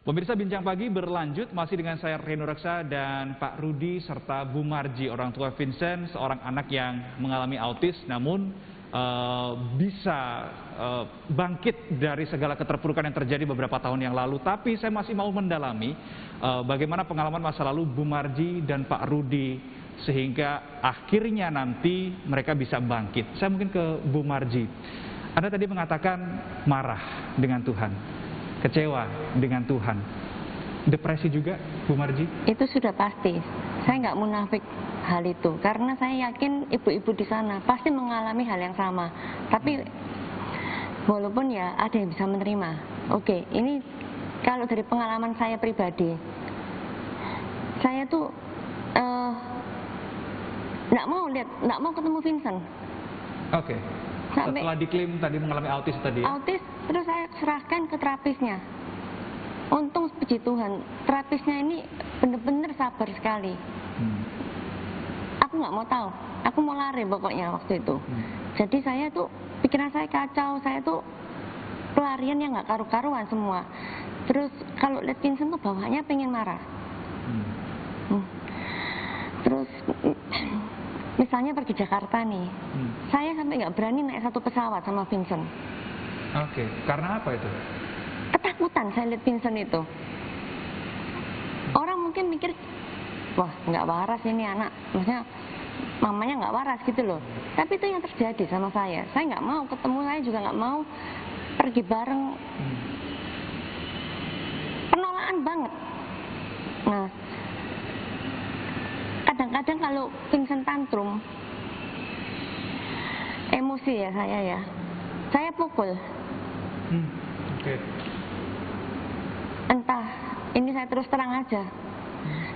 Pemirsa Bincang Pagi berlanjut masih dengan saya Reno Reksa dan Pak Rudi serta Bu Marji, orang tua Vincent, seorang anak yang mengalami autis namun bisa bangkit dari segala keterpurukan yang terjadi beberapa tahun yang lalu. Tapi saya masih mau mendalami bagaimana pengalaman masa lalu Bu Marji dan Pak Rudi sehingga akhirnya nanti mereka bisa bangkit. Saya mungkin ke Bu Marji. Anda tadi mengatakan marah dengan Tuhan, kecewa dengan Tuhan, depresi juga, Bu Marji? Itu sudah pasti. Saya nggak munafik hal itu, karena saya yakin ibu-ibu di sana pasti mengalami hal yang sama. Tapi walaupun ya ada yang bisa menerima. Oke, ini kalau dari pengalaman saya pribadi, saya tuh nggak mau ketemu Vincent. Oke. Setelah diklaim tadi mengalami autis tadi ya? Autis, terus saya serahkan ke terapisnya. Untung puji Tuhan, terapisnya ini benar-benar sabar sekali. Aku nggak mau tahu, aku mau lari pokoknya waktu itu. Jadi saya tuh, pikiran saya kacau, saya tuh pelarian yang nggak karu-karuan semua. Terus kalau lihat Vincent tuh bawaannya pengen marah. Terus misalnya pergi Jakarta nih, saya sampai nggak berani naik satu pesawat sama Vincent. Oke, karena apa itu? Ketakutan saya lihat Vincent itu. Orang mungkin mikir, wah nggak waras ini anak, maksudnya mamanya nggak waras gitu loh. Tapi itu yang terjadi sama saya. Saya nggak mau ketemu, saya juga nggak mau pergi bareng. Penolakan banget. Nah, kadang-kadang kalau Vincent tantrum, emosi ya saya pukul. Okay. Entah, ini saya terus terang aja,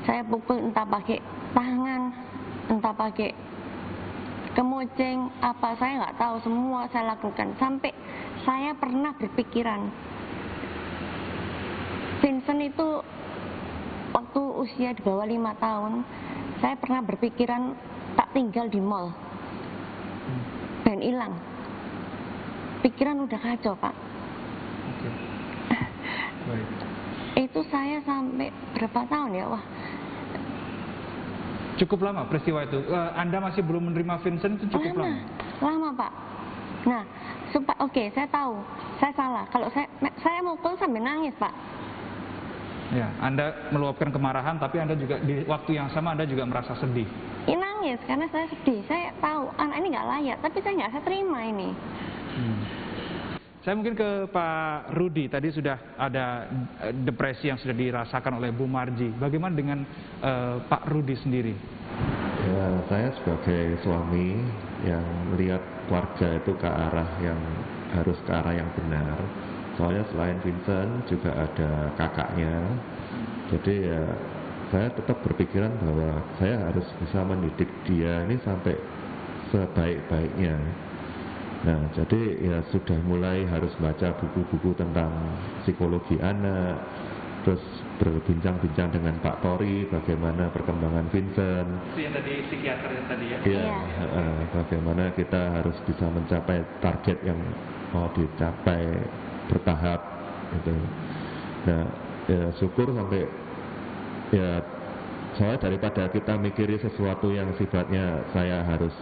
saya pukul entah pakai tangan, entah pakai kemoceng, apa saya nggak tahu, semua saya lakukan. Sampai saya pernah berpikiran, Vincent itu waktu usia di bawah 5 tahun, saya pernah berpikiran tak tinggal di mall dan hilang. Pikiran udah kacau, Pak. Okay. Baik. Itu saya sampai berapa tahun ya, wah. Cukup lama peristiwa itu. Anda masih belum menerima Vincent itu cukup lama? Lama, Pak. Nah, oke, saya tahu, saya salah. Kalau saya mukul sampai nangis, Pak. Ya, Anda meluapkan kemarahan, tapi Anda juga di waktu yang sama Anda juga merasa sedih. Nangis karena saya sedih. Saya tahu anak ini nggak layak, tapi saya nggak bisa terima ini. Saya mungkin ke Pak Rudi. Tadi sudah ada depresi yang sudah dirasakan oleh Bu Marji. Bagaimana dengan Pak Rudi sendiri? Ya, saya sebagai suami yang melihat keluarga itu ke arah yang harus ke arah yang benar. Soalnya selain Vincent juga ada kakaknya. Jadi ya saya tetap berpikiran bahwa saya harus bisa mendidik dia ini sampai sebaik-baiknya. Nah, jadi ya sudah mulai harus baca buku-buku tentang psikologi anak, terus berbincang-bincang dengan Pak Tori bagaimana perkembangan Vincent. Itu yang tadi psikiater yang tadi ya? Iya, bagaimana kita harus bisa mencapai target yang mau dicapai bertahap gitu. Nah, ya syukur sampai ya soalnya daripada kita mikiri sesuatu yang sifatnya saya harus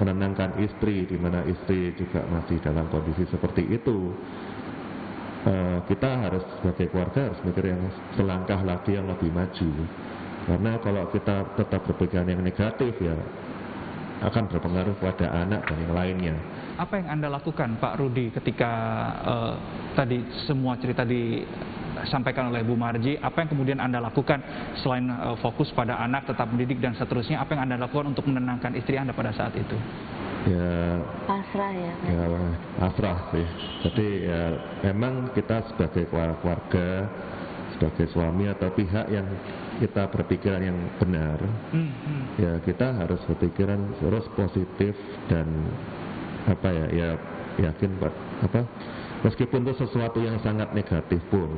menenangkan istri, di mana istri juga masih dalam kondisi seperti itu, kita harus sebagai keluarga harus mikir yang selangkah lagi yang lebih maju. Karena kalau kita tetap berpikiran yang negatif ya akan berpengaruh pada anak dan yang lainnya. Apa yang Anda lakukan, Pak Rudi, ketika tadi semua cerita disampaikan oleh Bu Marji? Apa yang kemudian Anda lakukan selain fokus pada anak, tetap mendidik dan seterusnya? Apa yang Anda lakukan untuk menenangkan istri Anda pada saat itu? Ya, pasrah ya. Ya, pasrah sih. Jadi ya memang kita sebagai keluarga, sebagai suami atau pihak yang kita berpikiran yang benar, ya kita harus berpikiran terus positif dan yakin meskipun itu sesuatu yang sangat negatif pun,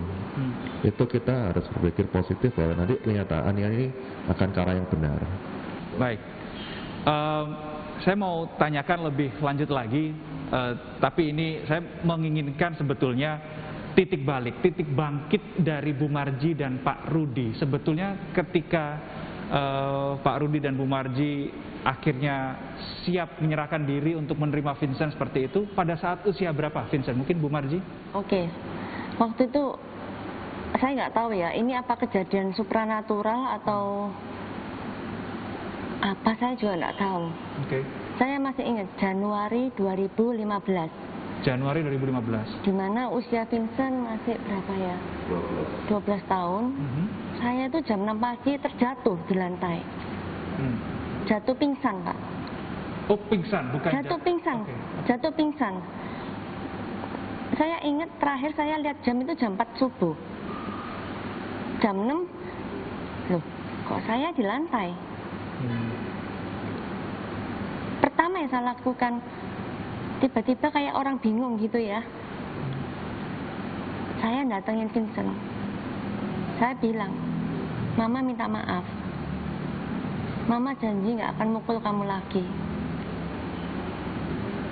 itu kita harus berpikir positif bahwa nanti kenyataan ini akan ke arah yang benar. Baik, saya mau tanyakan lebih lanjut lagi, tapi ini saya menginginkan sebetulnya titik balik, titik bangkit dari Bu Marji dan Pak Rudi. Sebetulnya ketika Pak Rudi dan Bu Marji akhirnya siap menyerahkan diri untuk menerima Vincent seperti itu, pada saat usia berapa Vincent? Mungkin Bu Marji? Oke, waktu itu saya nggak tahu ya, ini apa kejadian supranatural atau apa, saya juga nggak tahu. Oke. Saya masih ingat Januari 2015. Januari 2015. Di mana usia Vincent masih berapa ya? 12 tahun. Saya itu jam 6 pagi terjatuh di lantai. Jatuh pingsan, Pak. Oh, pingsan, bukan Jatuh pingsan. Oke. Jatuh pingsan. Saya ingat terakhir saya lihat jam itu jam 4 subuh. Jam 6, loh, kok saya di lantai? Pertama yang saya lakukan, tiba-tiba kayak orang bingung gitu ya. Saya datengin Vincent. Saya bilang, Mama minta maaf. Mama janji nggak akan mukul kamu lagi.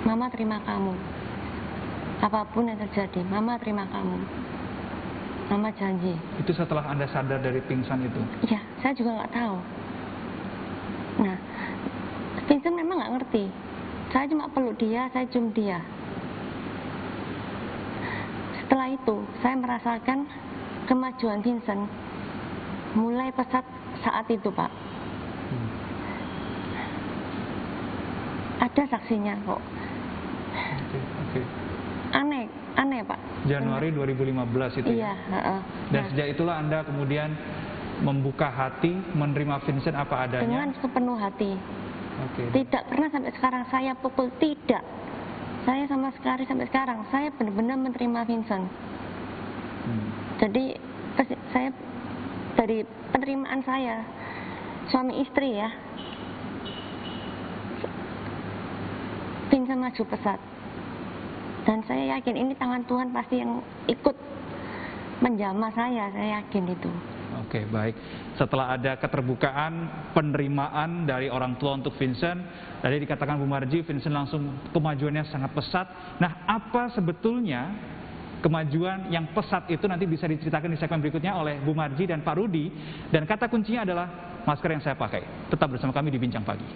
Mama terima kamu. Apapun yang terjadi, Mama terima kamu. Mama janji. Itu setelah Anda sadar dari pingsan itu? Iya, saya juga nggak tahu. Nah, Vincent memang nggak ngerti. Saya cuma peluk dia, saya cium dia. Setelah itu, saya merasakan kemajuan Vincent mulai pesat saat itu, Pak. Ada saksinya kok. Oke. Aneh, Pak. Januari 2015 itu Iya, ya? Dan sejak itulah Anda kemudian membuka hati, menerima Vincent apa adanya? Dengan sepenuh hati. Oke. Tidak pernah sampai sekarang saya pukul, tidak. Saya sama sekali sampai sekarang, saya benar-benar menerima Vincent. Jadi, saya dari penerimaan saya, suami istri ya, Vincent maju pesat. Dan saya yakin ini tangan Tuhan pasti yang ikut menjamah saya yakin itu. Oke, baik. Setelah ada keterbukaan, penerimaan dari orang tua untuk Vincent, tadi dikatakan Bu Marji, Vincent langsung kemajuannya sangat pesat. Nah, apa sebetulnya kemajuan yang pesat itu nanti bisa diceritakan di segmen berikutnya oleh Bu Marji dan Pak Rudi. Dan kata kuncinya adalah masker yang saya pakai. Tetap bersama kami di Bincang Pagi.